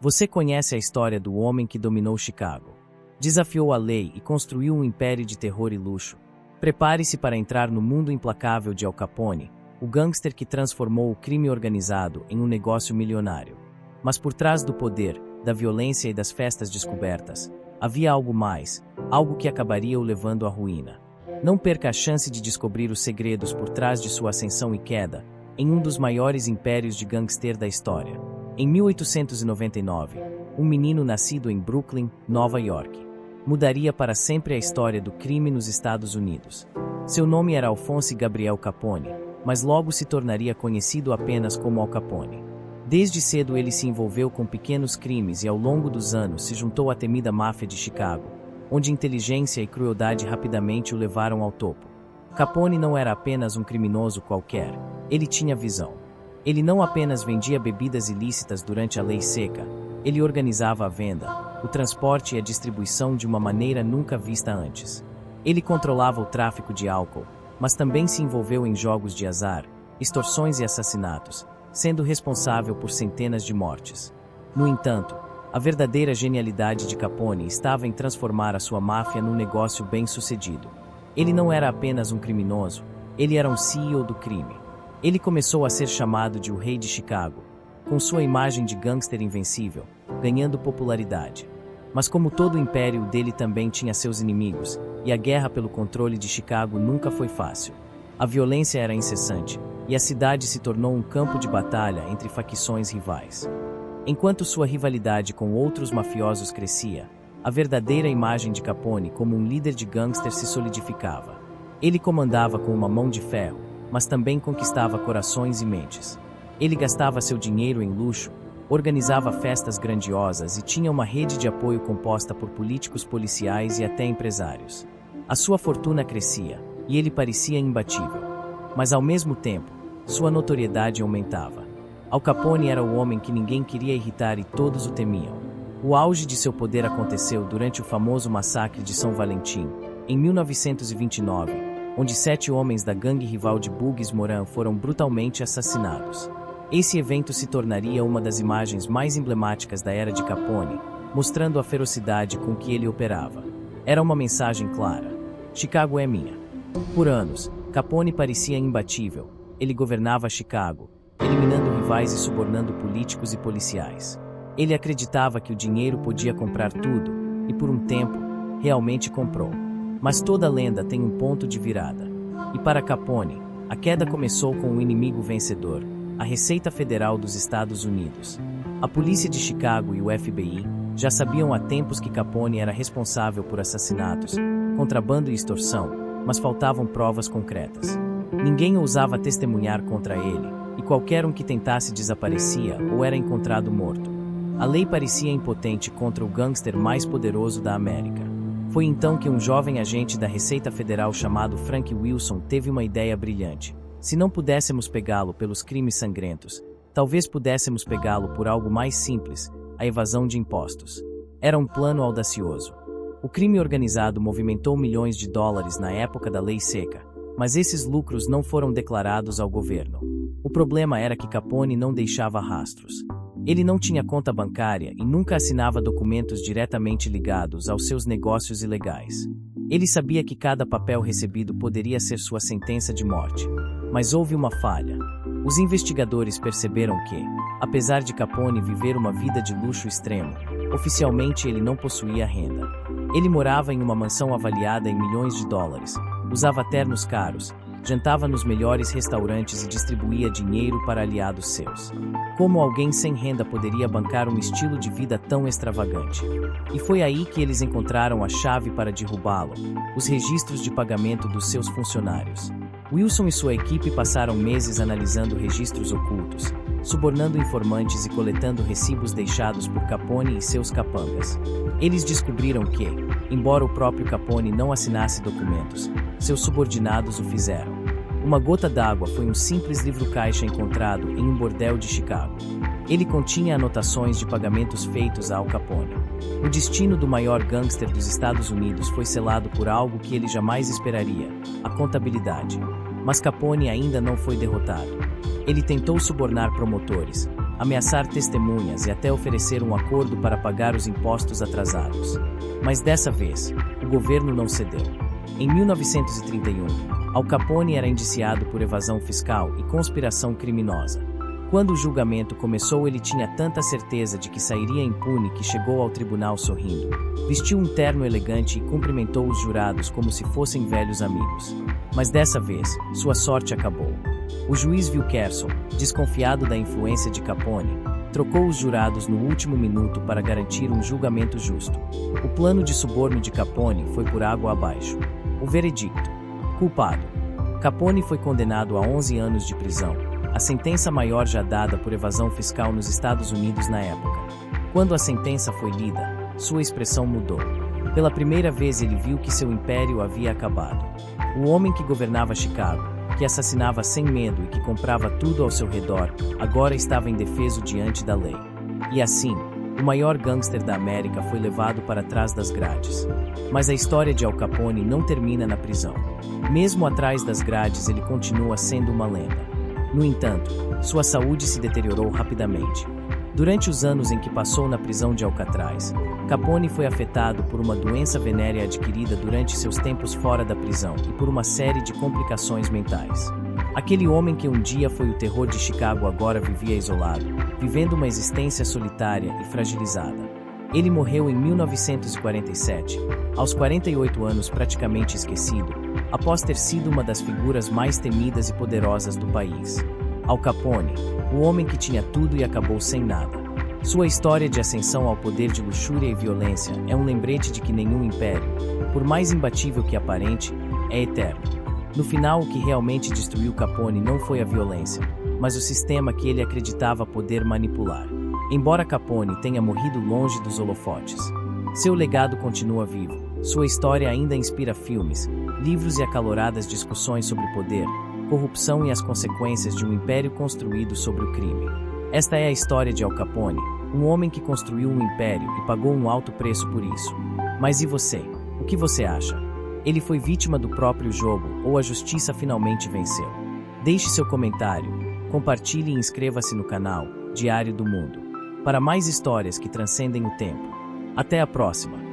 Você conhece a história do homem que dominou Chicago. Desafiou a lei e construiu um império de terror e luxo. Prepare-se para entrar no mundo implacável de Al Capone, o gangster que transformou o crime organizado em um negócio milionário. Mas por trás do poder, da violência e das festas descobertas, havia algo mais, algo que acabaria o levando à ruína. Não perca a chance de descobrir os segredos por trás de sua ascensão e queda, em um dos maiores impérios de gangster da história. Em 1899, um menino nascido em Brooklyn, Nova York, mudaria para sempre a história do crime nos Estados Unidos. Seu nome era Alphonse Gabriel Capone, mas logo se tornaria conhecido apenas como Al Capone. Desde cedo ele se envolveu com pequenos crimes e ao longo dos anos se juntou à temida máfia de Chicago, onde inteligência e crueldade rapidamente o levaram ao topo. Capone não era apenas um criminoso qualquer, ele tinha visão. Ele não apenas vendia bebidas ilícitas durante a lei seca, ele organizava a venda, o transporte e a distribuição de uma maneira nunca vista antes. Ele controlava o tráfico de álcool, mas também se envolveu em jogos de azar, extorsões e assassinatos, sendo responsável por centenas de mortes. No entanto, a verdadeira genialidade de Capone estava em transformar a sua máfia num negócio bem-sucedido. Ele não era apenas um criminoso, ele era um CEO do crime. Ele começou a ser chamado de o Rei de Chicago, com sua imagem de gangster invencível, ganhando popularidade. Mas como todo o império dele também tinha seus inimigos, e a guerra pelo controle de Chicago nunca foi fácil. A violência era incessante, e a cidade se tornou um campo de batalha entre facções rivais. Enquanto sua rivalidade com outros mafiosos crescia, a verdadeira imagem de Capone como um líder de gangster se solidificava. Ele comandava com uma mão de ferro, mas também conquistava corações e mentes. Ele gastava seu dinheiro em luxo, organizava festas grandiosas e tinha uma rede de apoio composta por políticos, policiais e até empresários. A sua fortuna crescia, e ele parecia imbatível. Mas ao mesmo tempo, sua notoriedade aumentava. Al Capone era o homem que ninguém queria irritar e todos o temiam. O auge de seu poder aconteceu durante o famoso massacre de São Valentim, em 1929, onde 7 homens da gangue rival de Bugs Moran foram brutalmente assassinados. Esse evento se tornaria uma das imagens mais emblemáticas da era de Capone, mostrando a ferocidade com que ele operava. Era uma mensagem clara: Chicago é minha. Por anos, Capone parecia imbatível. Ele governava Chicago, eliminando rivais e subornando políticos e policiais. Ele acreditava que o dinheiro podia comprar tudo, e por um tempo, realmente comprou. Mas toda lenda tem um ponto de virada. E para Capone, a queda começou com um inimigo vencedor, a Receita Federal dos Estados Unidos. A polícia de Chicago e o FBI já sabiam há tempos que Capone era responsável por assassinatos, contrabando e extorsão, mas faltavam provas concretas. Ninguém ousava testemunhar contra ele, e qualquer um que tentasse desaparecia ou era encontrado morto. A lei parecia impotente contra o gangster mais poderoso da América. Foi então que um jovem agente da Receita Federal chamado Frank Wilson teve uma ideia brilhante. Se não pudéssemos pegá-lo pelos crimes sangrentos, talvez pudéssemos pegá-lo por algo mais simples, a evasão de impostos. Era um plano audacioso. O crime organizado movimentou milhões de dólares na época da lei seca, mas esses lucros não foram declarados ao governo. O problema era que Capone não deixava rastros. Ele não tinha conta bancária e nunca assinava documentos diretamente ligados aos seus negócios ilegais. Ele sabia que cada papel recebido poderia ser sua sentença de morte. Mas houve uma falha. Os investigadores perceberam que, apesar de Capone viver uma vida de luxo extremo, oficialmente ele não possuía renda. Ele morava em uma mansão avaliada em milhões de dólares, usava ternos caros, jantava nos melhores restaurantes e distribuía dinheiro para aliados seus. Como alguém sem renda poderia bancar um estilo de vida tão extravagante? E foi aí que eles encontraram a chave para derrubá-lo: os registros de pagamento dos seus funcionários. Wilson e sua equipe passaram meses analisando registros ocultos, subornando informantes e coletando recibos deixados por Capone e seus capangas. Eles descobriram que, embora o próprio Capone não assinasse documentos, seus subordinados o fizeram. Uma gota d'água foi um simples livro-caixa encontrado em um bordel de Chicago. Ele continha anotações de pagamentos feitos a Al Capone. O destino do maior gangster dos Estados Unidos foi selado por algo que ele jamais esperaria: a contabilidade. Mas Capone ainda não foi derrotado. Ele tentou subornar promotores, ameaçar testemunhas e até oferecer um acordo para pagar os impostos atrasados. Mas dessa vez, o governo não cedeu. Em 1931, Al Capone era indiciado por evasão fiscal e conspiração criminosa. Quando o julgamento começou, ele tinha tanta certeza de que sairia impune que chegou ao tribunal sorrindo. Vestiu um terno elegante e cumprimentou os jurados como se fossem velhos amigos. Mas dessa vez, sua sorte acabou. O juiz Wilkerson, desconfiado da influência de Capone, trocou os jurados no último minuto para garantir um julgamento justo. O plano de suborno de Capone foi por água abaixo. O veredicto: culpado. Capone foi condenado a 11 anos de prisão, a sentença maior já dada por evasão fiscal nos Estados Unidos na época. Quando a sentença foi lida, sua expressão mudou. Pela primeira vez ele viu que seu império havia acabado. O homem que governava Chicago, que assassinava sem medo e que comprava tudo ao seu redor, agora estava indefeso diante da lei. E assim, o maior gangster da América foi levado para trás das grades. Mas a história de Al Capone não termina na prisão. Mesmo atrás das grades, ele continua sendo uma lenda. No entanto, sua saúde se deteriorou rapidamente. Durante os anos em que passou na prisão de Alcatraz, Capone foi afetado por uma doença venérea adquirida durante seus tempos fora da prisão e por uma série de complicações mentais. Aquele homem que um dia foi o terror de Chicago agora vivia isolado, vivendo uma existência solitária e fragilizada. Ele morreu em 1947, aos 48 anos, praticamente esquecido, após ter sido uma das figuras mais temidas e poderosas do país. Al Capone, o homem que tinha tudo e acabou sem nada. Sua história de ascensão ao poder de luxúria e violência é um lembrete de que nenhum império, por mais imbatível que aparente, é eterno. No final, o que realmente destruiu Capone não foi a violência, mas o sistema que ele acreditava poder manipular. Embora Capone tenha morrido longe dos holofotes, seu legado continua vivo. Sua história ainda inspira filmes, livros e acaloradas discussões sobre poder, corrupção e as consequências de um império construído sobre o crime. Esta é a história de Al Capone, um homem que construiu um império e pagou um alto preço por isso. Mas e você? O que você acha? Ele foi vítima do próprio jogo ou a justiça finalmente venceu? Deixe seu comentário, compartilhe e inscreva-se no canal Diário do Mundo para mais histórias que transcendem o tempo. Até a próxima!